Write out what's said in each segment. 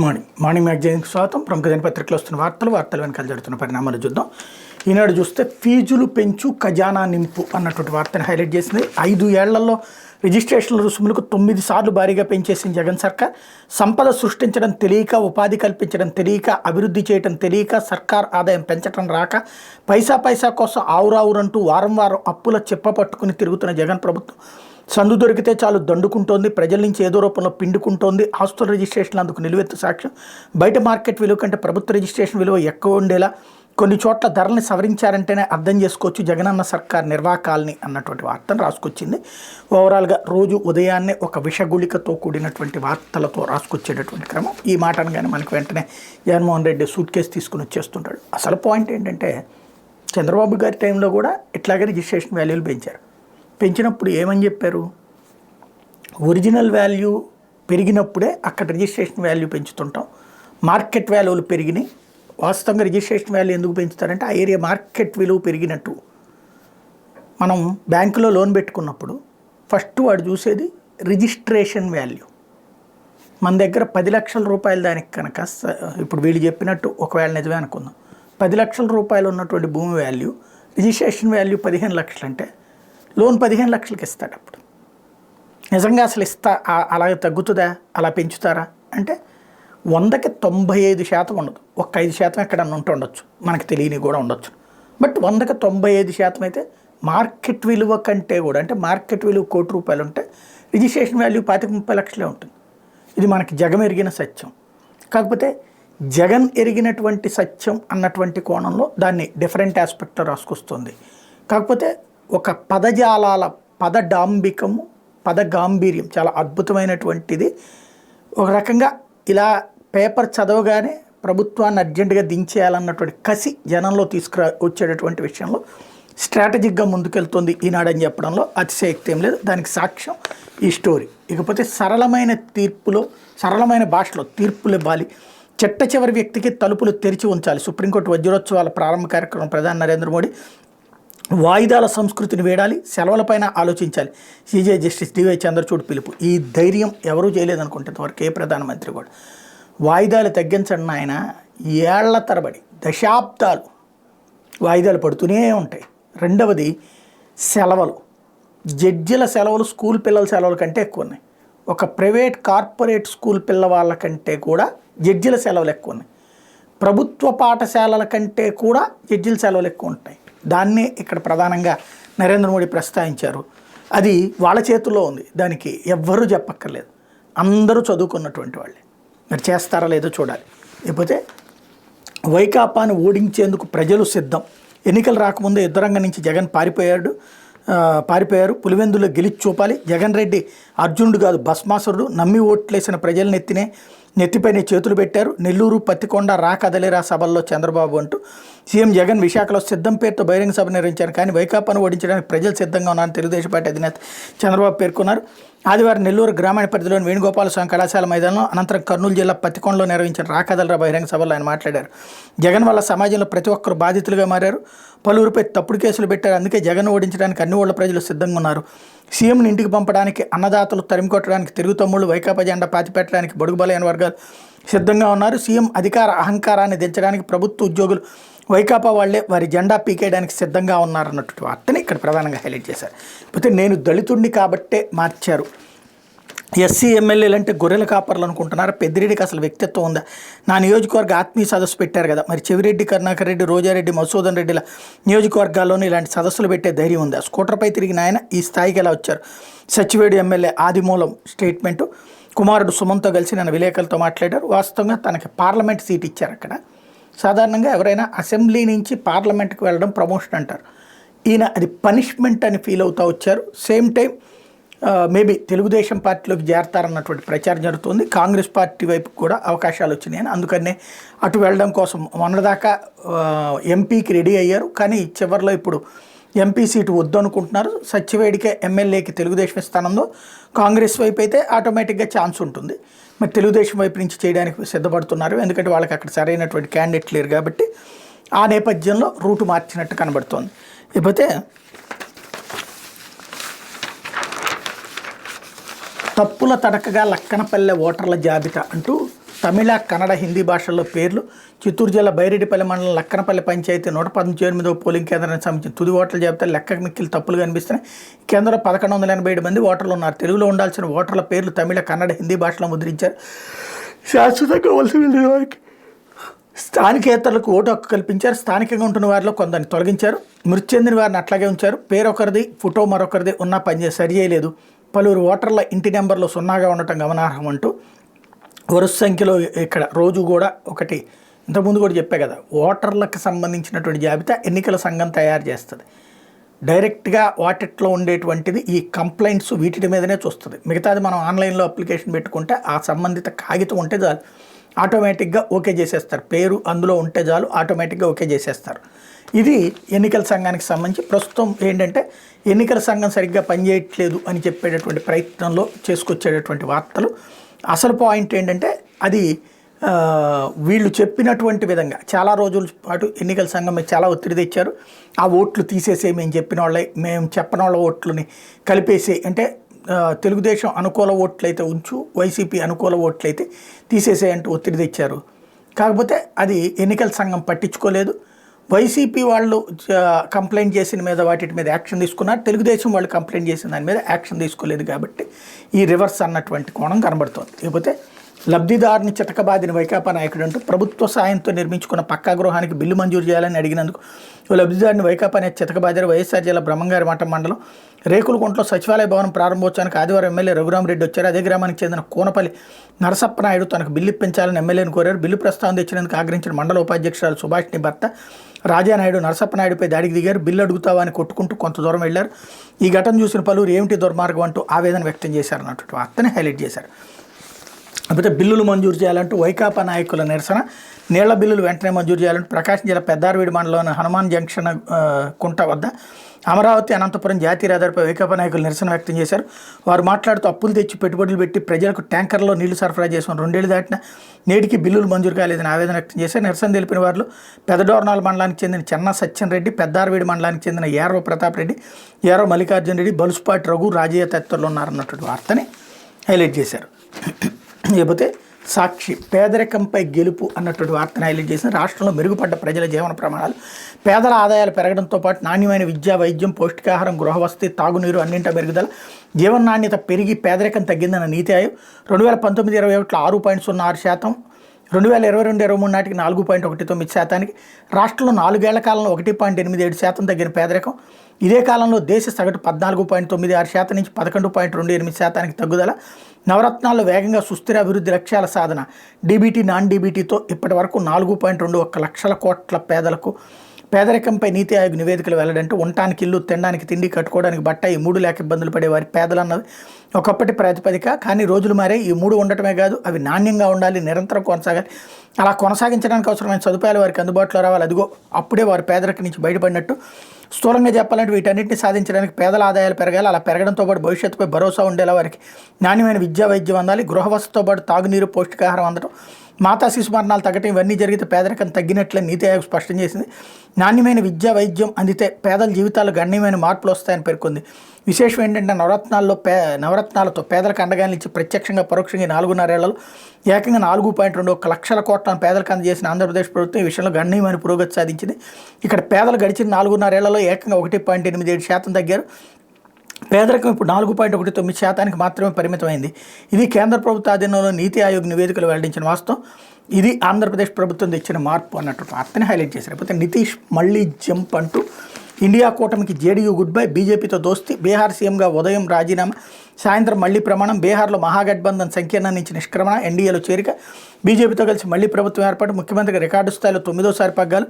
Morning మ్యాగజైన్కి స్వాగతం. ప్రముఖ దినపత్రికలో వస్తున్న వార్తలు వెనకాల జరుగుతున్న పరిణామాలు చూద్దాం. ఈనాడు చూస్తే ఫీజులు పెంచు ఖజానా నింపు అన్నటువంటి వార్తను హైలైట్ చేసింది. 5 ఏళ్లలో రిజిస్ట్రేషన్ల రుసుములకు 9 సార్లు భారీగా పెంచేసిన జగన్ సర్కార్. సంపద సృష్టించడం తెలియక, ఉపాధి కల్పించడం తెలియక, అభివృద్ధి చేయడం తెలియక, సర్కార్ ఆదాయం పెంచడం రాక, పైసా కోసం ఆవురావురంటూ వారం అప్పుల చెప్ప పట్టుకుని తిరుగుతున్న జగన్ ప్రభుత్వం సందు దొరికితే చాలు దండుకుంటోంది. ప్రజల నుంచి ఏదో రూపంలో పిండుకుంటోంది. ఆస్తుల రిజిస్ట్రేషన్లు అందుకు నిలువెత్తు సాక్ష్యం. బయట మార్కెట్ విలువ కంటే ప్రభుత్వ రిజిస్ట్రేషన్ విలువ ఎక్కువ ఉండేలా కొన్ని చోట్ల ధరల్ని సవరించారంటేనే అర్థం చేసుకోవచ్చు జగనన్న సర్కార్ నిర్వాకాలని అన్నటువంటి వార్తను రాసుకొచ్చింది. ఓవరాల్గా రోజు ఉదయాన్నే ఒక విషగుళికతో కూడినటువంటి వార్తలతో రాసుకొచ్చేటటువంటి క్రమం. ఈ మాట అనగానే మనకు వెంటనే జగన్మోహన్ రెడ్డి సూట్ కేసు తీసుకుని వచ్చేస్తుంటాడు. అసలు పాయింట్ ఏంటంటే, చంద్రబాబు గారి టైంలో కూడా ఇట్లాగే రిజిస్ట్రేషన్ వాల్యూలు పెంచినప్పుడు ఏమని చెప్పారు? ఒరిజినల్ వాల్యూ పెరిగినప్పుడే అక్కడ రిజిస్ట్రేషన్ వాల్యూ పెంచుతుంటాం. మార్కెట్ వాల్యూలు పెరిగినాయి. వాస్తవంగా రిజిస్ట్రేషన్ వాల్యూ ఎందుకు పెంచుతారంటే ఆ ఏరియా మార్కెట్ విలువ పెరిగినట్టు. మనం బ్యాంకులో లోన్ పెట్టుకున్నప్పుడు ఫస్ట్ వాడు చూసేది రిజిస్ట్రేషన్ వాల్యూ. మన దగ్గర 10 లక్షల రూపాయలు దానికి కనుక, ఇప్పుడు వీళ్ళు చెప్పినట్టు ఒకవేళ నిజమే అనుకుందాం, 10 లక్షల రూపాయలు ఉన్నటువంటి భూమి వాల్యూ, రిజిస్ట్రేషన్ వాల్యూ 15 లక్షలు అంటే లోన్ 15 లక్షలకి ఇస్తాడు. అప్పుడు నిజంగా అసలు అలాగే తగ్గుతుందా? అలా పెంచుతారా అంటే 100కి 95% ఉండదు. ఒక 5% ఎక్కడన్నా ఉండొచ్చు, మనకు తెలియని కూడా ఉండొచ్చు. బట్ 100కి 95% అయితే మార్కెట్ విలువ కంటే కూడా, అంటే మార్కెట్ విలువ ₹1 కోటి ఉంటే రిజిస్ట్రేషన్ వాల్యూ 25-30 లక్షలే ఉంటుంది. ఇది మనకి జగం ఎరిగిన సత్యం. కాకపోతే జగన్ ఎరిగినటువంటి సత్యం అన్నటువంటి కోణంలో దాన్ని డిఫరెంట్ ఆస్పెక్ట్లో రాసుకొస్తుంది. కాకపోతే ఒక పదజాలాల పదడాంబికము, పదగాంభీర్యం చాలా అద్భుతమైనటువంటిది. ఒక రకంగా ఇలా పేపర్ చదవగానే ప్రభుత్వాన్ని అర్జెంటుగా దించేయాలన్నటువంటి కసి జనంలో వచ్చేటటువంటి విషయంలో స్ట్రాటజిక్గా ముందుకెళ్తుంది ఈనాడని చెప్పడంలో అతిశయక్తి ఏం లేదు. దానికి సాక్ష్యం ఈ స్టోరీ. ఇకపోతే సరళమైన భాషలో తీర్పులు ఇవ్వాలి. చివరి వ్యక్తికి తలుపులు తెరిచి ఉంచాలి. సుప్రీంకోర్టు వజ్రోత్సవాల ప్రారంభ కార్యక్రమం ప్రధాని నరేంద్ర మోడీ. వాయిదాల సంస్కృతిని వేడాలి, సెలవులపైన ఆలోచించాలి. సీజే జస్టిస్ డివై చంద్రచూడ్ పిలుపు. ఈ ధైర్యం ఎవరూ చేయలేదనుకుంటే ఇంతవరకు ఏ ప్రధానమంత్రి కూడా. వాయిదాలు తగ్గించండి ఆయన. ఏళ్ల తరబడి దశాబ్దాలు వాయిదాలు పడుతూనే ఉంటాయి. రెండవది సెలవులు, జడ్జిల సెలవులు స్కూల్ పిల్లల సెలవుల కంటే ఎక్కువ ఉన్నాయి. ఒక ప్రైవేట్ కార్పొరేట్ స్కూల్ పిల్లవాళ్ళ కంటే కూడా జడ్జిల సెలవులు ఎక్కువ ఉన్నాయి. ప్రభుత్వ పాఠశాలల కంటే కూడా జడ్జిల సెలవులు ఎక్కువ ఉంటాయి. దాన్నే ఇక్కడ ప్రధానంగా నరేంద్ర మోడీ ప్రస్తావించారు. అది వాళ్ళ చేతుల్లో ఉంది, దానికి ఎవ్వరూ చెప్పక్కర్లేదు. అందరూ చదువుకున్నటువంటి వాళ్ళే. మరి చేస్తారా లేదో చూడాలి. లేకపోతే వైకాపాను ఓడించేందుకు ప్రజలు సిద్ధం. ఎన్నికలు రాకముందే యుద్ధరంగం నుంచి జగన్ పారిపోయారు. పులివెందులో గెలిచి చూపాలి. జగన్ రెడ్డి అర్జునుడు కాదు భస్మాసురుడు. నమ్మి ఓట్లేసిన ప్రజల నెత్తిపైన చేతులు పెట్టారు. నెల్లూరు, పత్తికొండ కదలేరా సభల్లో చంద్రబాబు అంటూ సీఎం జగన్ విశాఖలో సిద్ధం పేరుతో బహిరంగ సభ నిర్వహించారు. కానీ వైకాపాను ఓడించడానికి ప్రజలు సిద్ధంగా ఉన్నారని తెలుగుదేశం పార్టీ అధినేత చంద్రబాబు పేర్కొన్నారు. ఆదివారం నెల్లూరు గ్రామీణ పరిధిలోని వేణుగోపాల స్వామి కళాశాల మైదానంలో, అనంతరం కర్నూలు జిల్లా పత్తికొండలో నిర్వహించిన కదలరా బహిరంగ సభలో ఆయన మాట్లాడారు. జగన్ వల్ల సమాజంలో ప్రతి ఒక్కరు బాధితులుగా మారారు. పలువురిపై తప్పుడు కేసులు పెట్టారు. అందుకే జగన్ ఓడించడానికి అన్ని ఊళ్ళ ప్రజలు సిద్ధంగా ఉన్నారు. సీఎంని ఇంటికి పంపడానికి, అన్నదాతలు తరిమికొట్టడానికి, తెలుగు తమ్ముళ్ళు వైకాపా జెండా పాతిపెట్టడానికి బడుగు బలైన వర్గాలు సిద్ధంగా ఉన్నారు. సీఎం అహంకారాన్ని దించడానికి ప్రభుత్వ ఉద్యోగులు వైకాపా వాళ్లే వారి జెండా పీకేయడానికి సిద్ధంగా ఉన్నారన్నటువంటి వార్తని ఇక్కడ ప్రధానంగా హైలైట్ చేశారు. అయితే నేను దళితుడిని కాబట్టే మార్చారు. ఎస్సీ ఎమ్మెల్యేలు అంటే గొర్రెల కాపర్లు అనుకుంటున్నారు. పెద్దిరెడ్డికి అసలు వ్యక్తిత్వం ఉందా? నా నియోజకవర్గ ఆత్మీయ సదస్సు పెట్టారు కదా, మరి చెవిరెడ్డి, కరుణాకర్ రెడ్డి, రోజారెడ్డి, మధుసూదన్ రెడ్డిల నియోజకవర్గాల్లోనే ఇలాంటి సదస్సులు పెట్టే ధైర్యం ఉందా? స్కూటర్పై తిరిగిన ఆయన ఈ స్థాయికి ఎలా వచ్చారు? సచివేడు ఎమ్మెల్యే ఆదిమూలం స్టేట్మెంటు. కుమారుడు సుమన్తో కలిసి నన్ను విలేకరులతో మాట్లాడారు. వాస్తవంగా తనకి పార్లమెంట్ సీట్ ఇచ్చారు. అక్కడ సాధారణంగా ఎవరైనా అసెంబ్లీ నుంచి పార్లమెంట్కి వెళ్ళడం ప్రమోషన్ అంటారు. ఈయన అది పనిష్మెంట్ అని ఫీల్ అవుతూ వచ్చారు. సేమ్ టైం మేబీ తెలుగుదేశం పార్టీలోకి చేరతారన్నటువంటి ప్రచారం జరుగుతుంది. కాంగ్రెస్ పార్టీ వైపు కూడా అవకాశాలు వచ్చినాయని, అందుకనే అటు వెళ్ళడం కోసం మొన్నదాకా ఎంపీకి రెడీ అయ్యారు. కానీ చివరిలో ఇప్పుడు ఎంపీ సీటు వద్దు అనుకుంటున్నారు. సచివేడికే ఎమ్మెల్యేకి తెలుగుదేశం స్థానంలో, కాంగ్రెస్ వైపు అయితే ఆటోమేటిక్గా ఛాన్స్ ఉంటుంది. మరి తెలుగుదేశం వైపు నుంచి చేయడానికి సిద్ధపడుతున్నారు. ఎందుకంటే వాళ్ళకి అక్కడ సరైనటువంటి క్యాండిడేట్ లేరు కాబట్టి ఆ నేపథ్యంలో రూటు మార్చినట్టు కనబడుతోంది. లేకపోతే తప్పుల తడకగా లక్కనపల్లె ఓటర్ల జాబితా అంటూ తమిళ కన్నడ హిందీ భాషల్లో పేర్లు. చిత్తూరు జిల్లా బైరెడ్డిపల్లి మండలం లక్కనపల్లి పంచాయతీ 118వ పోలింగ్ కేంద్రానికి సంబంధించిన తుది ఓటర్ల జాబితా లెక్కకు మిక్కిలి తప్పులు కనిపిస్తున్నాయి. ఈ కేంద్రంలో 1187 మంది ఓటర్లు ఉన్నారు. తెలుగులో ఉండాల్సిన ఓటర్ల పేర్లు తమిళ కన్నడ హిందీ భాషలో ముద్రించారు. శాశ్వతంగా వలస వెళ్ళిన వారికి స్థానికేతరులకు ఓటు హక్కు కల్పించారు. స్థానికంగా ఉంటున్న వారిలో కొందరిని తొలగించారు. మృతి చెందిన వారిని అట్లాగే ఉంచారు. పేరు ఒకరిది, ఫోటో మరొకరిది ఉన్నా సరి చేయలేదు. పలువురు ఓటర్ల ఇంటి నెంబర్లు 0గా ఉండటం గమనార్హం అంటూ వరుస సంఖ్యలో ఇక్కడ రోజు కూడా ఒకటి ఇంతకుముందు కూడా చెప్పే కదా, ఓటర్లకు సంబంధించినటువంటి జాబితా ఎన్నికల సంఘం తయారు చేస్తుంది. డైరెక్ట్గా వాటిట్లో ఉండేటువంటిది ఈ కంప్లైంట్స్ వీటి మీదనే చూస్తుంది. మిగతాది మనం ఆన్లైన్లో అప్లికేషన్ పెట్టుకుంటే ఆ సంబంధిత కాగితం ఉంటే చాలు, ఆటోమేటిక్గా ఓకే చేసేస్తారు. పేరు అందులో ఉంటే చాలు ఆటోమేటిక్గా ఓకే చేసేస్తారు. ఇది ఎన్నికల సంఘానికి సంబంధించి ప్రస్తుతం ఏంటంటే ఎన్నికల సంఘం సరిగ్గా పనిచేయట్లేదు అని చెప్పేటటువంటి ప్రయత్నంలో చేసుకొచ్చేటటువంటి వార్తలు. అసలు పాయింట్ ఏంటంటే అది వీళ్ళు చెప్పినటువంటి విధంగా చాలా రోజుల పాటు ఎన్నికల సంఘం మీద చాలా ఒత్తిడి తెచ్చారు. ఆ ఓట్లు తీసేసే మేము చెప్పిన వాళ్ళే, మేము చెప్పని వాళ్ళ ఓట్లని కలిపేసి, అంటే తెలుగుదేశం అనుకూల ఓట్లయితే ఉంచు, వైసీపీ అనుకూల ఓట్లయితే తీసేసేయంటూ ఒత్తిడి తెచ్చారు. కాకపోతే అది ఎన్నికల సంఘం పట్టించుకోలేదు. వైసీపీ వాళ్ళు కంప్లైంట్ చేసిన మీద వాటి మీద యాక్షన్ తీసుకున్నారు. తెలుగుదేశం వాళ్ళు కంప్లైంట్ చేసిన దాని మీద యాక్షన్ తీసుకోలేదు. కాబట్టి ఈ రివర్స్ అన్నటువంటి కోణం కనబడుతోంది. లేకపోతే లబ్ధిదారుని చితకబాదిన వైకాపా నాయకుడు అంటూ ప్రభుత్వ సాయంతో నిర్మించుకున్న పక్కా గృహానికి బిల్లు మంజూరు చేయాలని అడిగినందుకు లబ్ధిదారుని వైకాపా నేత చితకబాదారు. వైఎస్ఆర్ జిల్లా బ్రహ్మంగారి మఠం మండలం రేకులకుంటలో సచివాలయ భవనం ప్రారంభోత్సవానికి ఆదివారం ఎమ్మెల్యే రఘురామరెడ్డి వచ్చారు. అదే గ్రామానికి చెందిన కోనపల్లి నరసప్పనాయుడు తనకు బిల్లు ఇప్పించాలని ఎమ్మెల్యేని కోరారు. బిల్లు ప్రస్తావన తెచ్చినందుకు ఆగ్రహించిన మండల ఉపాధ్యక్షురాలు సుభాష్ని భర్త రాజానాయుడు నరసప్పనాయుడుపై దాడికి దిగారు. బిల్లు అడుగుతావా అని కొట్టుకుంటూ కొంత దూరం వెళ్లారు. ఈ ఘటన చూసిన పలువురు ఏమిటి దుర్మార్గం అంటూ ఆవేదన వ్యక్తం చేశారు అన్నట్టు వార్తని హైలైట్ చేశారు. కాకపోతే బిల్లులు మంజూరు చేయాలంటూ వైకాపా నాయకుల నిరసన. నీళ్ల బిల్లులు వెంటనే మంజూరు చేయాలంటూ ప్రకాశం జిల్లా పెద్దారవీడి మండలంలోని హనుమాన్ జంక్షన్ కుంట వద్ద అమరావతి అనంతపురం జాతీయ రహదారిపై వైకాపా నాయకులు నిరసన వ్యక్తం చేశారు. వారు మాట్లాడుతూ అప్పులు తెచ్చి పెట్టుబడులు పెట్టి ప్రజలకు ట్యాంకర్లో నీళ్లు సరఫరా చేసిన 2 ఏళ్లు దాటిన నేటికి బిల్లులు మంజూరు కాలేదని ఆవేదన వ్యక్తం చేశారు. నిరసన తెలిపిన వారిలో పెదడోర్నాల మండలానికి చెందిన చెన్నా సత్యన్ రెడ్డి, పెద్దారవీడి మండలానికి చెందిన యారవ ప్రతాప్ రెడ్డి, యారవ మల్లికార్జున రెడ్డి, బలుసుపాటి రఘు, రాజయ్య తదితరులు ఉన్నారన్నటువంటి వార్తని హైలైట్ చేశారు. లేకపోతే సాక్షి పేదరికంపై గెలుపు అన్నటువంటి వార్తను హైలైట్ చేసిన రాష్ట్రంలో మెరుగుపడ్డ ప్రజల జీవన ప్రమాణాలు, పేదల ఆదాయాలు పెరగడంతో పాటు నాణ్యమైన విద్య, వైద్యం, పౌష్టికాహారం, గృహవసతి, తాగునీరు అన్నింటి మెరుగుదల, జీవన నాణ్యత పెరిగి పేదరికం తగ్గిందన్న నీతి ఆయోగ్ 2019-21లో 6.06%, 2022-23 నాటికి 4.19%, రాష్ట్రంలో 4 ఏళ్ల కాలంలో 1.87% తగ్గిన పేదరికం. ఇదే కాలంలో దేశ సగటు 14.96% నుంచి 11.28% తగ్గుదల. నవరత్నాల్లో వేగంగా సుస్థిర అభివృద్ధి లక్ష్యాల సాధన. డీబీటీ, నాన్ డీబీటీతో ఇప్పటి వరకు 4.21 లక్షల కోట్ల పేదలకు పేదరికంపై నీతి ఆయోగ్ నివేదికలు వెల్లడంటూ ఉండటానికి ఇల్లు, తినడానికి తిండి, కట్టుకోవడానికి బట్ట, ఈ 3 లేక ఇబ్బందులు పడే వారి పేదలన్నది ఒకప్పటి ప్రాతిపదిక. కానీ రోజులు మారే. ఈ 3 ఉండటమే కాదు, అవి నాణ్యంగా ఉండాలి, నిరంతరం కొనసాగాలి. అలా కొనసాగించడానికి అవసరమైన సదుపాయాలు వారికి అందుబాటులో రావాలి. అదిగో అప్పుడే వారు పేదరికం నుంచి బయటపడినట్టు. స్థూలంగా చెప్పాలంటే వీటన్నిటిని సాధించడానికి పేదల ఆదాయాలు పెరగాలి. అలా పెరగడంతో పాటు భవిష్యత్తుపై భరోసా ఉండేలా వారికి నాణ్యమైన విద్యా, వైద్యం అందాలి. గృహవసతితో పాటు తాగునీరు, పౌష్టికాహారం అందడం, మాతా శిశు మరణాలు తగ్గటం, ఇవన్నీ జరిగితే పేదరికం తగ్గినట్లే నీతి ఆయోగ్ స్పష్టం చేసింది. నాణ్యమైన విద్యా, వైద్యం అందితే పేదల జీవితాల్లో గణనీయమైన మార్పులు వస్తాయని పేర్కొంది. విశేషం ఏంటంటే నవరత్నాలతో పేదలకు అండగా నిలిచి ప్రత్యక్షంగా పరోక్షంగా 4.5 ఏళ్లలో ఏకంగా 4.21 లక్షల కోట్లను పేదలకు అందజేసిన ఆంధ్రప్రదేశ్ ప్రభుత్వం ఈ విషయంలో గణనీయమైన పురోగతి సాధించింది. ఇక్కడ పేదలు గడిచిన 4.5 ఏళ్లలో ఏకంగా 1.87% తగ్గారు. పేదరికం ఇప్పుడు 4.19% మాత్రమే పరిమితమైంది. ఇది కేంద్ర ప్రభుత్వ ఆధీనంలో నీతి ఆయోగ్ నివేదికలు వెల్లడించిన వాస్తవం. ఇది ఆంధ్రప్రదేశ్ ప్రభుత్వం తెచ్చిన మార్పు అన్నట్టు వార్తని హైలైట్ చేశారు. లేకపోతే నితీష్ మళ్ళీ జంప్ అంటూ ఇండియా కూటమికి జేడీయూ గుడ్ బై, బీజేపీతో దోస్తీ, బీహార్ సీఎంగా ఉదయం రాజీనామా, సాయంత్రం మళ్లీ ప్రమాణం, బీహార్లో మహాగఠబంధన్ సంకీర్ణం నుంచి నిష్క్రమణ, ఎన్డీఏలో చేరిక, బీజేపీతో కలిసి మళ్లీ ప్రభుత్వం ఏర్పాటు, ముఖ్యమంత్రిగా రికార్డు స్థాయిలో 9వ పగ్గాలు,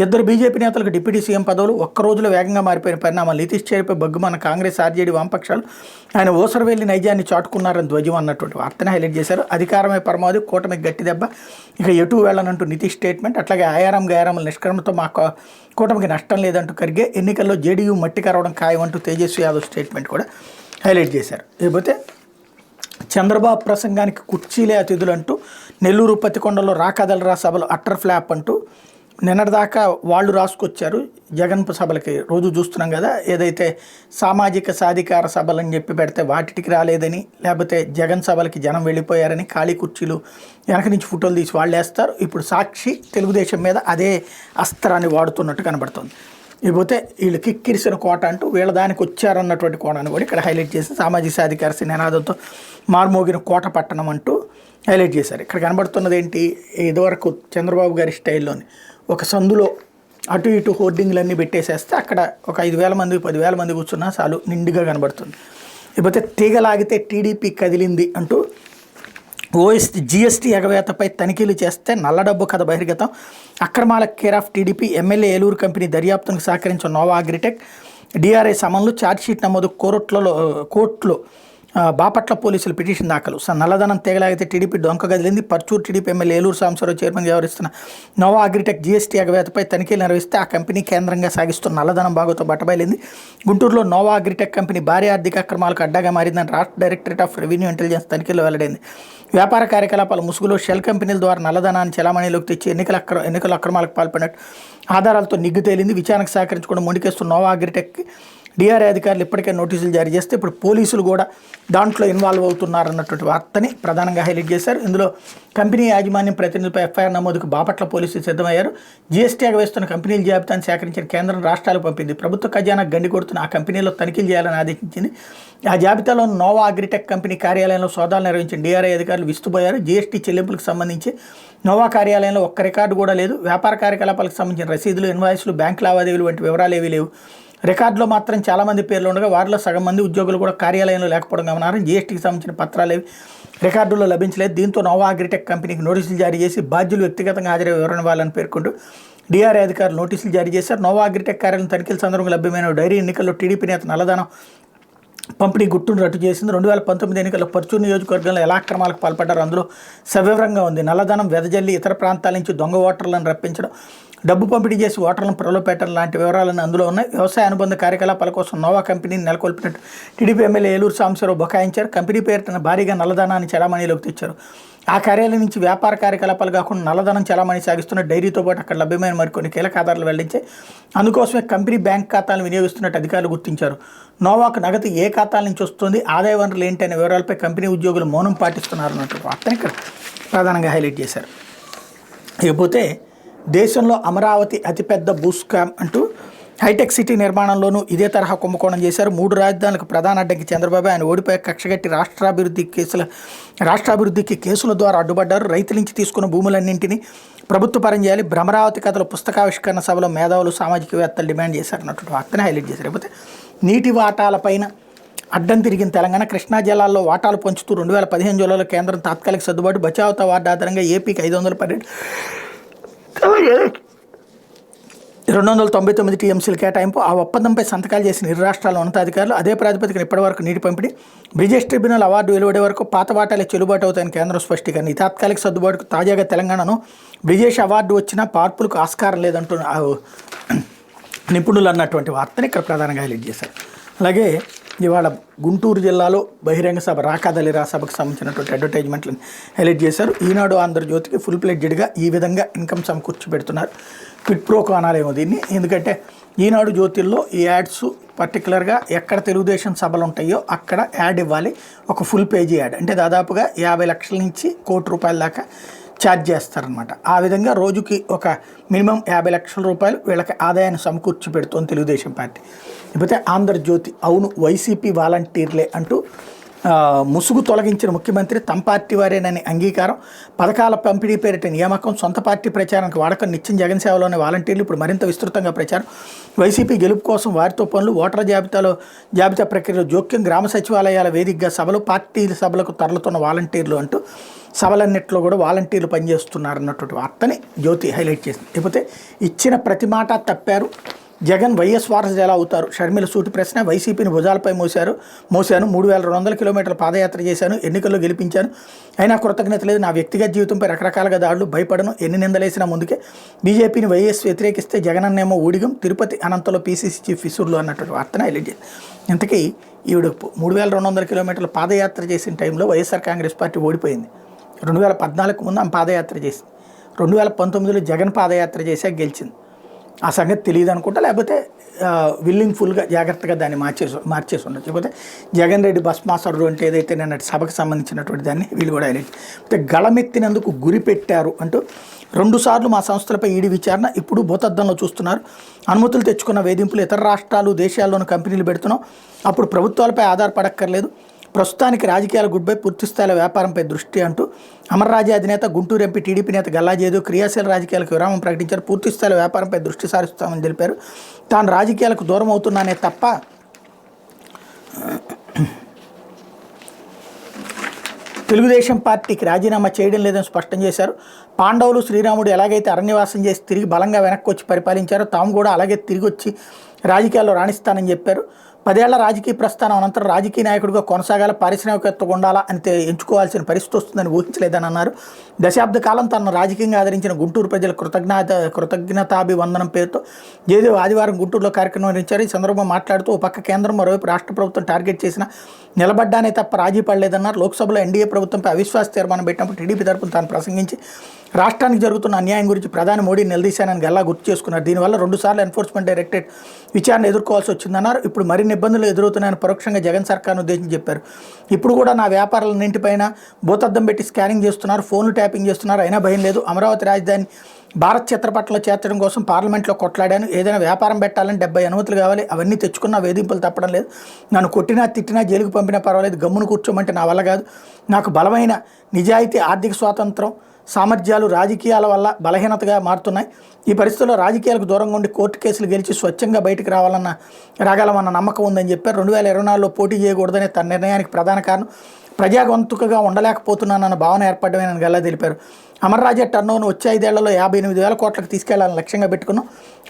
2 బీజేపీ నేతలకు డిప్యూటీ సీఎం పదవులు, ఒక్క రోజులో వేగంగా మారిపోయిన పరిణామాలు, నితీష్ చేరిపై బగ్గుమన్న కాంగ్రెస్, ఆర్జేడీ, వామపక్షాలు ఆయన ఓసరవెల్లి నైజాన్ని చాటుకున్నారని ధ్వజం అన్నటువంటి వార్తను హైలైట్ చేశారు. అధికారమే పరమావధి, కూటమికి గట్టి దెబ్బ, ఇక ఎటు వెళ్ళనంటూ నితీష్ స్టేట్మెంట్. అట్లాగే ఆయారం గయారాముల నిష్క్రమణతో మా కూటమికి నష్టం లేదంటూ ఖర్గే, ఎన్నికల్లో జేడీయూ మట్టి కరవడం ఖాయం అంటూ తేజస్వి యాదవ్ స్టేట్మెంట్ కూడా హైలైట్ చేశారు. లేకపోతే చంద్రబాబు ప్రసంగానికి కుర్చీలే అతిథులు అంటూ నెల్లూరు పత్తికొండలో రాకాదలరా సభలు అట్టర్ ఫ్లాప్ అంటూ నిన్నటిదాకా వాళ్ళు రాసుకొచ్చారు జగన్ సభలకి రోజు చూస్తున్నాం కదా, ఏదైతే సామాజిక సాధికార సభలు అని చెప్పి పెడితే వాటికి రాలేదని, లేకపోతే జగన్ సభలకి జనం వెళ్ళిపోయారని ఖాళీ కుర్చీలు వెనక నుంచి ఫోటోలు తీసి వాళ్ళు వేస్తారు. ఇప్పుడు సాక్షి తెలుగుదేశం మీద అదే అస్త్రాన్ని వాడుతున్నట్టు కనబడుతుంది. ఇకపోతే వీళ్ళు కిక్కిరిసిన కోట అంటూ వీళ్ళ దానికి వచ్చారన్నటువంటి కోణాన్ని కూడా ఇక్కడ హైలైట్ చేసి సామాజిక సాధికార నినాదంతో మార్మోగిన కోట పట్టణం అంటూ హైలైట్ చేశారు. ఇక్కడ కనబడుతున్నది ఏంటి, ఇదివరకు చంద్రబాబు గారి స్టైల్లోని ఒక సందులో అటు ఇటు హోర్డింగ్లన్నీ పెట్టేసేస్తే అక్కడ ఒక 5,000 మంది 10,000 మంది కూర్చున్నా చాలు నిండుగా కనబడుతుంది. ఇకపోతే తీగలాగితే టీడీపీ కదిలింది అంటూ జీఎస్టీ ఎగవేతపై తనిఖీలు చేస్తే నల్ల డబ్బు కథ బహిర్గతం, అక్రమాల care of TDP, MLA Eluru company దర్యాప్తుకు సహకరించిన నోవా అగ్రిటెక్, డిఆర్ఐ సమన్లు, ఛార్జ్షీట్ నమోదు, కోర్టులో బాపట్ల పోలీసులు పిటిషన్ దాఖలు. నల్లధనం తీగలాగితే టీడీపీ డొంక గదిలింది, Parchuru TDP MLA Eluru Sambasivarao chairman వ్యవహరిస్తున్న నోవా అగ్రిటెక్ జీఎస్టీ ఎగవేతపై తనిఖీలు నిర్వహిస్తే ఆ కంపెనీ కేంద్రంగా సాగిస్తున్న నల్లధనం బాగుతో బట్టబయలింది. గుంటూరులో నోవా అగ్రిటెక్ కంపెనీ భారీ ఆర్థిక అక్రమాలకు అడ్డాగా మారిందని రాష్ట్ర డైరెక్టరేట్ ఆఫ్ రెవెన్యూ ఇంటెలిజెన్స్ తనిఖీల్లో వెల్లడైంది. వ్యాపార కార్యకలాపాల ముసుగులో షెల్ కంపెనీల ద్వారా నల్లధనాన్ని చెలామణిలోకి తెచ్చి ఎన్నికల అక్రమాలకు పాల్పడినట్టు ఆధారాలతో నిగ్గు తేలింది. విచారణకు సహకరించకుండా మొండికేస్తున్న నోవా అగ్రిటెక్ డిఆర్ఐ అధికారులు ఇప్పటికే నోటీసులు జారీ చేస్తే ఇప్పుడు పోలీసులు కూడా దాంట్లో ఇన్వాల్వ్ అవుతున్నారన్నటువంటి వార్తని ప్రధానంగా హైలైట్ చేశారు. ఇందులో కంపెనీ యాజమాన్యం ప్రతినిధులపై ఎఫ్ఐఆర్ నమోదుకు బాపట్ల పోలీసులు సిద్ధమయ్యారు. జీఎస్టీ ఎగవేస్తున్న కంపెనీల జాబితాను సేకరించిన కేంద్రం రాష్ట్రాలకు పంపింది. ప్రభుత్వ ఖజానా గండి కొడుతున్న ఆ కంపెనీలో తనిఖీలు చేయాలని ఆదేశించింది. ఆ జాబితాలో నోవా అగ్రిటెక్ కంపెనీ కార్యాలయంలో సోదాలు నిర్వహించిన డిఆర్ఐ అధికారులు విస్తుపోయారు. జీఎస్టీ చెల్లింపులకు సంబంధించి నోవా కార్యాలయంలో ఒక్క రికార్డు కూడా లేదు. వ్యాపార కార్యకలాపాలకు సంబంధించిన రసీదులు, ఇన్వాయిస్లు, బ్యాంక్ లావాదేవీలు వంటి వివరాలు ఏవీ లేవు. రికార్డులో మాత్రం చాలామంది పేర్లు ఉండగా వారిలో సగం మంది ఉద్యోగులు కూడా కార్యాలయంలో లేకపోవడం గమనారం. జీఎస్టీకి సంబంధించిన పత్రాలు రికార్డుల్లో లభించలేదు. దీంతో నోవా అగ్రిటెక్ కంపెనీకి నోటీసులు జారీ చేసి బాధ్యులు వ్యక్తిగతంగా హాజరయ్యే వివరణ ఇవ్వాలని పేర్కొంటూ డిఆర్ఐ అధికారులు నోటీసులు జారీ చేశారు. నోవా అగ్రిటెక్ కార్యాలయం తనిఖీల సందర్భంగా లభ్యమైన డైరీ ఎన్నికల్లో టీడీపీ నేత నల్లధనం పంపిణీ గుట్టును రట్టు చేసింది. 2019 ఎన్నికల్లో పర్చూరు నియోజకవర్గంలో ఎలా అక్రమాలకు పాల్పడ్డారో అందులో సవివరంగా ఉంది. నల్లధనం వెదజల్లి ఇతర ప్రాంతాల నుంచి దొంగ ఓటర్లను రప్పించడం, డబ్బు పంపిణీ చేసి ఓటర్లను ప్రలోభపెట్టడం లాంటి వివరాలను అందులో ఉన్నాయి. వ్యవసాయ అనుబంధ కార్యకలాపాల కోసం నోవా కంపెనీని నెలకొల్పినట్టు టీడీపీ ఎమ్మెల్యే ఏలూరు సాంబశివరావు బకాయించారు. కంపెనీ పేరిట భారీగా నల్లధనాన్ని చలామణిలోకి తెచ్చారు. ఆ కార్యాలయం నుంచి వ్యాపార కార్యకలాపాలు కాకుండా నల్లధనం చలామణి సాగిస్తున్న డైరీతో పాటు అక్కడ లభ్యమైన మరికొన్ని కీలక ఆధారాలు వెల్లడించాయి. అందుకోసమే కంపెనీ బ్యాంక్ ఖాతాలను వినియోగిస్తున్నట్టు అధికారులు గుర్తించారు. నోవాకు నగదు ఏ ఖాతాల నుంచి వస్తుంది, ఆదాయ వనరులు ఏంటి అనే వివరాలపై కంపెనీ ఉద్యోగులు మౌనం పాటిస్తున్నారన్నట్టు వార్తని ఇక్కడ ప్రధానంగా హైలైట్ చేశారు. ఇకపోతే దేశంలో అమరావతి అతిపెద్ద భూస్కామ్ అంటూ హైటెక్ సిటీ నిర్మాణంలోనూ ఇదే తరహా కుంభకోణం చేశారు. 3 రాజధానులకు ప్రధాన అడ్డంకి చంద్రబాబు. ఆయన ఓడిపోయి కక్షగట్టి రాష్ట్రాభివృద్ధికి కేసుల ద్వారా అడ్డుపడ్డారు. రైతుల నుంచి తీసుకున్న భూములన్నింటినీ ప్రభుత్వ పరం చేయాలి. భ్రమరావతి కథలో పుస్తకావిష్కరణ సభలో మేధావులు, సామాజికవేత్తలు డిమాండ్ చేశారన్నట్టు వార్తని హైలైట్ చేశారు. లేకపోతే నీటి వాటాలపైన అడ్డం తిరిగిన తెలంగాణ, కృష్ణా జిల్లాల్లో వాటాలు పంచుతూ 2015 జూలైలో కేంద్రం తాత్కాలిక సర్దుబాటు, బచావత వార్డు ఆధారంగా ఏపీకి 299 టీఎంసీలు కేటాయింపు. ఆ ఒప్పందంపై సంతకాలు చేసిన ఇరు రాష్ట్రాల ఉన్నతాధికారులు. అదే ప్రాతిపదికన ఇప్పటివరకు నీటి పంపిణీ, బ్రిజేష్ ట్రిబ్యునల్ అవార్డు వెలువడే వరకు పాత వాటాలే చెల్లుబాటు అవుతాయని కేంద్రం స్పష్టీకరణ. ఈ తాత్కాలిక సర్దుబాటుకు తాజాగా తెలంగాణను బ్రిజేష్ అవార్డు వచ్చినా మార్పులకు ఆస్కారం లేదంటూ నిపుణులు అన్నటువంటి వార్తని ఇక్కడ ప్రధానంగా హైలైట్ చేశారు. అలాగే ఇవాళ గుంటూరు జిల్లాలో బహిరంగ సభ రాకాదలిరా సభకు సంబంధించినటువంటి అడ్వర్టైజ్మెంట్లను హైలైట్ చేశారు. ఈనాడు ఆంధ్రజ్యోతికి ఫుల్ ప్లెడ్జెడ్గా ఈ విధంగా ఇన్కమ్ సమకూర్చి పెడుతున్నారు. క్విట్ ప్రోకో అనాలేమో దీన్ని. ఎందుకంటే ఈనాడు జ్యోతిల్లో ఈ యాడ్స్ పర్టికులర్గా ఎక్కడ తెలుగుదేశం సభలు ఉంటాయో అక్కడ యాడ్ ఇవ్వాలి. ఒక ఫుల్ పేజీ యాడ్ అంటే దాదాపుగా 50 లక్షల నుంచి ₹1 కోటి దాకా ఛార్జ్ చేస్తారనమాట. ఆ విధంగా రోజుకి ఒక మినిమం 50 లక్షల రూపాయలు వీళ్ళకి ఆదాయాన్ని సమకూర్చి పెడుతోంది తెలుగుదేశం పార్టీ. లేకపోతే ఆంధ్రజ్యోతి అవును వైసీపీ వాలంటీర్లే అంటూ ముసుగు తొలగించిన ముఖ్యమంత్రి తమ పార్టీ వారేనని అంగీకారం, పథకాల పంపిణీ పేరిట నియామకం, సొంత పార్టీ ప్రచారానికి వాడకం, నిత్యం జగన్ సేవలోని వాలంటీర్లు ఇప్పుడు మరింత విస్తృతంగా ప్రచారం, వైసీపీ గెలుపు కోసం వారితో పనులు, ఓటర్ల జాబితా ప్రక్రియలో జోక్యం, గ్రామ సచివాలయాల వేదికగా సభలు, పార్టీ సభలకు తరలుతున్న వాలంటీర్లు అంటూ సభలన్నింటిలో కూడా వాలంటీర్లు పనిచేస్తున్నారన్నటువంటి వార్తని జ్యోతి హైలైట్ చేసింది. లేకపోతే ఇచ్చిన ప్రతి మాట తప్పారు, జగన్ వైఎస్ వారసులు ఎలా అవుతారు, షర్మిల సూటి ప్రశ్న, వైసీపీని భుజాలపై మోసాను, 3200 కిలోమీటర్ల పాదయాత్ర చేశాను, ఎన్నికల్లో గెలిపించాను, అయినా కృతజ్ఞత లేదు, నా వ్యక్తిగత జీవితంపై రకరకాలుగా దాడులు, భయపడను, ఎన్ని నిందలేసినా ముందుకే, బీజేపీని వైఎస్ వ్యతిరేకిస్తే జగన్ అన్నేమో ఊడిగం, తిరుపతి అనంతలో పీసీసీ చీఫ్ విసురులు అన్నటువంటి వార్తను హైలైట్ చేసింది. ఇంతకీ ఈవిడ 3200 కిలోమీటర్ల పాదయాత్ర చేసిన టైంలో వైఎస్ఆర్ కాంగ్రెస్ పార్టీ ఓడిపోయింది. 2014 ముందు ఆమె పాదయాత్ర చేసింది. 2019లో జగన్ పాదయాత్ర చేశాక గెలిచింది. ఆ సంగతి తెలియదు అనుకుంటా, లేకపోతే విల్లింగ్ఫుల్గా జాగ్రత్తగా దాన్ని మార్చేసి ఉండొచ్చు. లేకపోతే జగన్ రెడ్డి భస్మాసురుడు అంటే ఏదైతే నిన్నటి సభకు సంబంధించినటువంటి దాన్ని వీళ్ళు కూడా హైలైట్. అయితే గళమెత్తినందుకు గురి పెట్టారు అంటూ 2 సార్లు మా సంస్థలపై ఈడీ విచారణ, ఇప్పుడు భూతద్దంలో చూస్తున్నారు. అనుమతులు తెచ్చుకున్న వేధింపులు ఇతర రాష్ట్రాలు దేశాల్లోనూ కంపెనీలు పెడుతున్నాం, అప్పుడు ప్రభుత్వాలపై ఆధారపడక్కర్లేదు. ప్రస్తుతానికి రాజకీయాల గుడ్ బై, పూర్తి స్థాయిలో వ్యాపారంపై దృష్టి అంటూ అమర్రాజా అధినేత, గుంటూరు ఎంపీ టీడీపీ నేత గల్లాజేదు క్రియాశీల రాజకీయాలకు విరామం ప్రకటించారు. పూర్తి స్థాయిలో వ్యాపారంపై దృష్టి సారిస్తామని తెలిపారు. తాను రాజకీయాలకు దూరం అవుతున్నానే తప్ప తెలుగుదేశం పార్టీకి రాజీనామా చేయడం లేదని స్పష్టం చేశారు. పాండవులు శ్రీరాముడు ఎలాగైతే అరణ్యవాసం చేసి తిరిగి బలంగా వెనక్కి వచ్చి పరిపాలించారో తాము కూడా అలాగే తిరిగి వచ్చి రాజకీయాల్లో రాణిస్తానని చెప్పారు. 10 ఏళ్ల రాజకీయ ప్రస్థానం అనంతరం రాజకీయ నాయకుడిగా కొనసాగాల, పారిశ్రామికవేత్తగా ఉండాలా అని ఎంచుకోవాల్సిన పరిస్థితి వస్తుందని ఊహించలేదని అన్నారు. దశాబ్ద కాలం తనను రాజకీయంగా ఆదరించిన గుంటూరు ప్రజల కృతజ్ఞతాభివందనం పేరుతో జయదేవ్ ఆదివారం గుంటూరులో కార్యక్రమం నిర్వహించారు. ఈ సందర్భంగా మాట్లాడుతూ ఓ పక్క కేంద్రం, మరోవైపు రాష్ట్ర ప్రభుత్వం టార్గెట్ చేసిన నిలబడ్డానే తప్ప రాజీ పడలేదన్నారు. లోక్సభలో ఎన్డీఏ ప్రభుత్వంపై అవిశ్వాస తీర్మానం పెట్టినప్పుడు టీడీపీ తరపున తాను ప్రసంగించి రాష్ట్రానికి జరుగుతున్న అన్యాయం గురించి ప్రధాని మోడీని నిలదీశానని గల్లా గుర్తు చేసుకున్నారు. దీనివల్ల 2 సార్లు ఎన్ఫోర్స్మెంట్ డైరెక్టరేట్ విచారణ ఎదుర్కోవాల్సి వచ్చిందన్నారు. ఇప్పుడు మరిన్ని ఇబ్బందులు ఎదురవుతున్నాయని పరోక్షంగా జగన్ సర్కార్ను ఉద్దేశించి చెప్పారు. ఇప్పుడు కూడా నా వ్యాపారాలన్నింటిపైన భూతద్దం పెట్టి స్కానింగ్ చేస్తున్నారు, ఫోన్లు ట్యాపింగ్ చేస్తున్నారు, అయినా భయం లేదు. అమరావతి రాజధాని భారత్ చిత్రపటంలో చేర్చడం కోసం పార్లమెంట్లో కొట్లాడాను. ఏదైనా వ్యాపారం పెట్టాలని 70 అనుమతులు కావాలి, అవన్నీ తెచ్చుకున్న వేధింపులు తప్పడం లేదు. నన్ను కొట్టినా తిట్టినా జైలుకు పంపినా పర్వాలేదు, గమ్మును కూర్చోమంటే నా వల్ల కాదు. నాకు బలమైన నిజాయితీ, ఆర్థిక స్వాతంత్రం, సామర్థ్యాలు రాజకీయాల వల్ల బలహీనతగా మారుతున్నాయి. ఈ పరిస్థితుల్లో రాజకీయాలకు దూరంగా ఉండి కోర్టు కేసులు గెలిచి స్వచ్ఛంగా బయటకు రాగలమన్న నమ్మకం ఉందని చెప్పారు. 2024లో పోటీ చేయకూడదనే తన నిర్ణయానికి ప్రధాన కారణం ప్రజాగొంతుకగా ఉండలేకపోతున్నానన్న భావన ఏర్పడమేనని గల్లా తెలిపారు. అమర్రాజా టర్నోవర్ను వచ్చే 5 ఏళ్లలో 58,000 కోట్లకు తీసుకెళ్లాలని లక్ష్యంగా పెట్టుకున్నాం.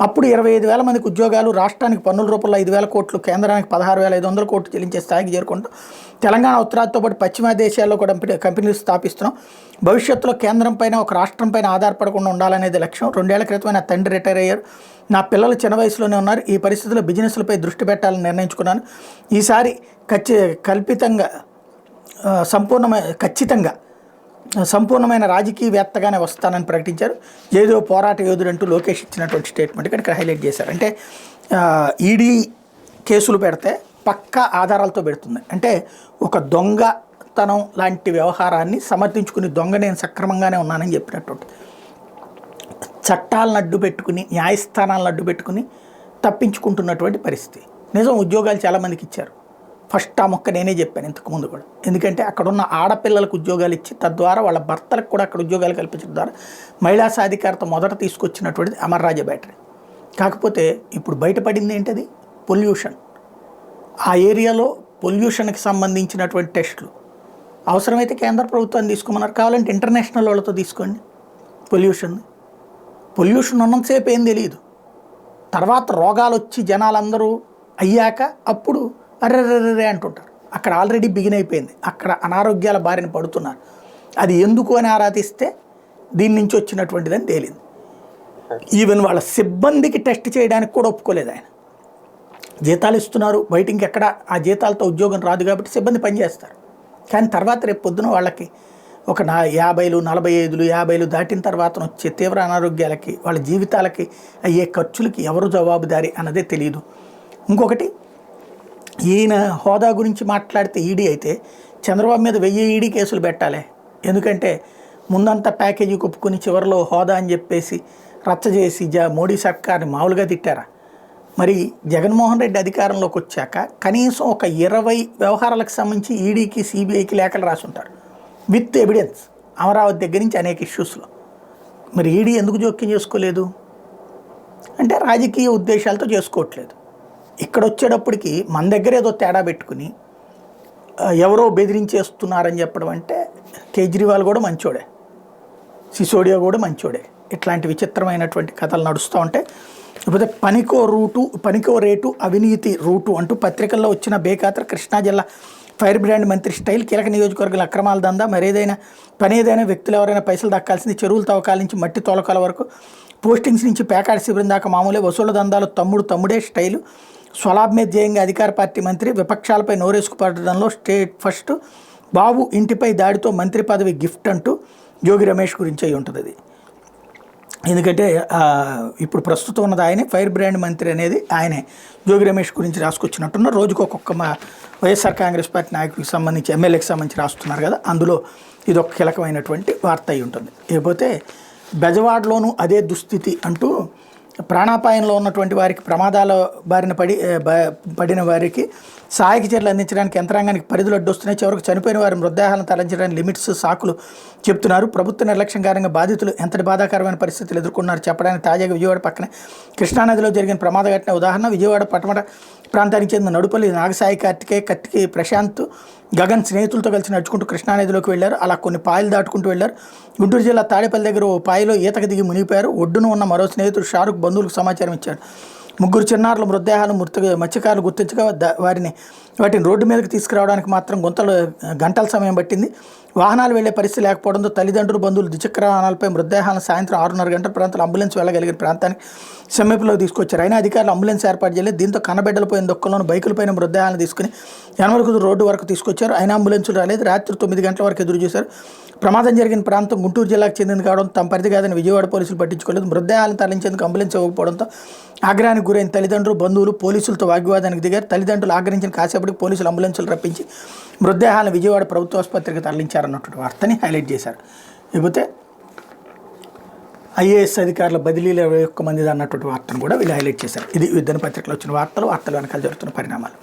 అప్పుడు 25,000 మందికి ఉద్యోగాలు, రాష్ట్రానికి పన్నుల రూపంలో 5,000 కోట్లు, కేంద్రానికి 16,500 కోట్లు చెల్లించే స్థాయికి చేరుకుంటాం. తెలంగాణ, ఉత్తరాదితో పాటు పశ్చిమ దేశాల్లో కూడా కంపెనీలు స్థాపిస్తున్నాం. భవిష్యత్తులో కేంద్రం పైన, ఒక రాష్ట్రం పైన ఆధారపడకుండా ఉండాలనేది లక్ష్యం. 2 ఏళ్ల క్రితమే నా తండ్రి రిటైర్ అయ్యారు, నా పిల్లలు చిన్న వయసులోనే ఉన్నారు. ఈ పరిస్థితుల్లో బిజినెస్లపై దృష్టి పెట్టాలని నిర్ణయించుకున్నాను. ఈసారి సంపూర్ణమైన రాజకీయవేత్తగానే వస్తానని ప్రకటించారు. జయదేవ్ పోరాట యోధుడంటూ లోకేష్ ఇచ్చినటువంటి స్టేట్మెంట్ ఇక్కడ హైలైట్ చేశారు. అంటే ఈడీ కేసులు పెడితే పక్కా ఆధారాలతో పెడుతుంది. అంటే ఒక దొంగతనం లాంటి వ్యవహారాన్ని సమర్థించుకుని దొంగ నేను సక్రమంగానే ఉన్నానని చెప్పినటువంటి, చట్టాలను అడ్డు పెట్టుకుని, న్యాయస్థానాలను అడ్డు పెట్టుకుని తప్పించుకుంటున్నటువంటి పరిస్థితి. నిజం, ఉద్యోగాలు చాలామందికి ఇచ్చారు. ఫస్ట్ ఆ మొక్క నేనే చెప్పాను ఇంతకుముందు కూడా. ఎందుకంటే అక్కడున్న ఆడపిల్లలకు ఉద్యోగాలు ఇచ్చి తద్వారా వాళ్ళ భర్తలకు కూడా అక్కడ ఉద్యోగాలు కల్పించడం ద్వారా మహిళా సాధికారత మొదట తీసుకొచ్చినటువంటిది అమర్రాజా బ్యాటరీ. కాకపోతే ఇప్పుడు బయటపడింది ఏంటది? పొల్యూషన్. ఆ ఏరియాలో పొల్యూషన్కి సంబంధించినటువంటి టెస్టులు అవసరమైతే కేంద్ర ప్రభుత్వాన్ని తీసుకోమన్నారు, కావాలంటే ఇంటర్నేషనల్ వాళ్ళతో తీసుకోండి. పొల్యూషన్ ఉన్నంతసేపు ఏం తెలియదు. తర్వాత రోగాలు వచ్చి జనాలందరూ అయ్యాక అప్పుడు అర్రర్రే అంటుంటారు. అక్కడ ఆల్రెడీ బిగిన్ అయిపోయింది, అక్కడ అనారోగ్యాల బారిన పడుతున్నారు. అది ఎందుకు అని ఆరాధిస్తే దీని నుంచి వచ్చినటువంటిదని తేలింది. ఈవెన్ వాళ్ళ సిబ్బందికి టెస్ట్ చేయడానికి కూడా ఒప్పుకోలేదు ఆయన. జీతాలు ఇస్తున్నారు, బయట ఇంకెక్కడ ఆ జీతాలతో ఉద్యోగం రాదు కాబట్టి సిబ్బంది పనిచేస్తారు. కానీ తర్వాత రేపు పొద్దున వాళ్ళకి ఒక 50, 45, 50 దాటిన తర్వాత వచ్చే తీవ్ర అనారోగ్యాలకి, వాళ్ళ జీవితాలకి అయ్యే ఖర్చులకి ఎవరు జవాబుదారీ అన్నదే తెలియదు. ఇంకొకటి, ఈయన హోదా గురించి మాట్లాడితే ఈడీ అయితే చంద్రబాబు మీద 1000 ఈడీ కేసులు పెట్టాలి. ఎందుకంటే ముందంతా ప్యాకేజీ కొప్పుకొని చివరిలో హోదా అని చెప్పేసి రచ్చ చేసి మోడీ సర్కార్ని మామూలుగా తిట్టారా? మరి జగన్మోహన్ రెడ్డి అధికారంలోకి వచ్చాక కనీసం ఒక 20 వ్యవహారాలకు సంబంధించి ఈడీకి, సిబిఐకి లేఖలు రాసుంటారు విత్ ఎవిడెన్స్, అమరావతి దగ్గర నుంచి అనేక ఇష్యూస్లో. మరి ఈడీ ఎందుకు జోక్యం చేసుకోలేదు అంటే రాజకీయ ఉద్దేశాలతో చేసుకోవట్లేదు. ఇక్కడ వచ్చేటప్పటికి మన దగ్గర ఏదో తేడా పెట్టుకుని ఎవరో బెదిరించేస్తున్నారని చెప్పడం అంటే కేజ్రీవాల్ కూడా మంచోడే, సిసోడియా కూడా మంచోడే. ఇట్లాంటి విచిత్రమైనటువంటి కథలు నడుస్తూ ఉంటే లేకపోతే పనికో రేటు అవినీతి రూటు అంటూ పత్రికల్లో వచ్చిన బేఖాతర కృష్ణా జిల్లా ఫైర్ బ్రాండ్ మంత్రి స్టైల్, కీలక నియోజకవర్గాల అక్రమాల దందా, పనేదైనా వ్యక్తులు ఎవరైనా పైసలు దక్కాల్సింది, చెరువుల తవ్వకాల నుంచి మట్టి తోలకాల వరకు, పోస్టింగ్స్ నుంచి ప్యాకాడ్ శిబిరం దాకా మామూలే, వసూళ్ల దందాలు తమ్ముడే స్టైలు, స్వలాబ్ మీద జయంగా అధికార పార్టీ మంత్రి, విపక్షాలపై నోరేసుకుపడడంలో స్టేట్ ఫస్ట్, బాబు ఇంటిపై దాడితో మంత్రి పదవి గిఫ్ట్ అంటూ జోగి రమేష్ గురించి అయి ఉంటుంది. అది ఎందుకంటే ఇప్పుడు ప్రస్తుతం ఉన్నది ఆయనే, ఫైర్ బ్రాండ్ మంత్రి అనేది ఆయనే. జోగి రమేష్ గురించి రాసుకొచ్చినట్టున్న రోజుకు ఒక్కొక్క వైఎస్ఆర్ కాంగ్రెస్ పార్టీ నాయకులకు సంబంధించి ఎమ్మెల్యేకి సంబంధించి రాస్తున్నారు కదా, అందులో ఇది ఒక కీలకమైనటువంటి వార్త అయి ఉంటుంది. లేకపోతే బెజవాడలోనూ అదే దుస్థితి అంటూ ప్రాణాపాయంలో ఉన్నటువంటి వారికి, ప్రమాదాల బారిన పడిన వారికి సహాయక చర్యలు అందించడానికి యంత్రాంగానికి పరిధులు అడ్డొస్తున్నాయి. చివరికి చనిపోయిన వారి మృతదేహాలను తరలించడానికి లిమిట్స్, సాకులు చెప్తున్నారు. ప్రభుత్వ నిర్లక్ష్యం కారణంగా బాధితులు ఎంతటి బాధాకరమైన పరిస్థితులు ఎదుర్కొన్నారు చెప్పడానికి తాజాగా విజయవాడ పక్కనే కృష్ణానదిలో జరిగిన ప్రమాద ఘటన ఉదాహరణ. విజయవాడ పట్టమట ప్రాంతానికి చెందిన నడుపల్లి నాగసాయి కత్తికి ప్రశాంత్, గగన్ స్నేహితులతో కలిసి నడుచుకుంటూ కృష్ణానదిలోకి వెళ్లారు. అలా కొన్ని పాయలు దాటుకుంటూ వెళ్లారు. గుంటూరు జిల్లా తాడేపల్లి దగ్గర ఓ పాయలో ఈతకు దిగి మునిగిపోయారు. ఒడ్డున ఉన్న మరో స్నేహితుడు షారుఖ్ బంధువులకు సమాచారం ఇచ్చాడు. ముగ్గురు చిన్నారుల మృతదేహాలు మత్స్యకారులు గుర్తించగా వాటిని రోడ్డు మీదకి తీసుకురావడానికి మాత్రం గంటల సమయం పట్టింది. వాహనాలు వెళ్లే పరిస్థితి లేకపోవడంతో తల్లిదండ్రులు, బంధువులు ద్విచక్ర వాహనాలపై మృతదేహాలను సాయంత్రం 6:30 గంటల ప్రాంతంలో అంబులెన్స్ వెళ్ళగలిగిన ప్రాంతానికి సమీపంలోకి తీసుకొచ్చారు. అయినా అధికారులు అంబులెన్స్ ఏర్పాటు చేయలేదు. దీంతో కన్నబిడ్డలపోయిన దొక్కలోని బైకులపైన మృతదేహాలను తీసుకుని యనమలకుదురు రోడ్డు వరకు తీసుకొచ్చారు. అయినా అంబులెన్సులు రాలేదు. రాత్రి 9 గంటల వరకు ఎదురు చూశారు. ప్రమాదం జరిగిన ప్రాంతం గుంటూరు జిల్లాకు చెందింది కావడం తమ పరిధి కాదని విజయవాడ పోలీసులు పట్టించుకోలేదు. మృతదేహాలను తరలించేందుకు అంబులెన్స్ ఇవ్వకపోవడంతో ఆగ్రహానికి గురైన తల్లిదండ్రులు, బంధువులు పోలీసులతో వాగ్వివాదానికి దిగారు. తల్లిదండ్రులు ఆగ్రహించిన కాసేపటికి పోలీసులు అంబులెన్సులు రప్పించి మృతదేహాలను విజయవాడ ప్రభుత్వ ఆసుపత్రికి తరలించారన్నటువంటి వార్తని హైలైట్ చేశారు. లేకపోతే ఐఏఎస్ అధికారుల బదిలీల 21 మంది అన్నటువంటి వార్తను కూడా వీళ్ళు హైలైట్ చేశారు. ఇది దినపత్రికలో వచ్చిన వార్తలు వెనకాల జరుగుతున్న పరిణామాలు.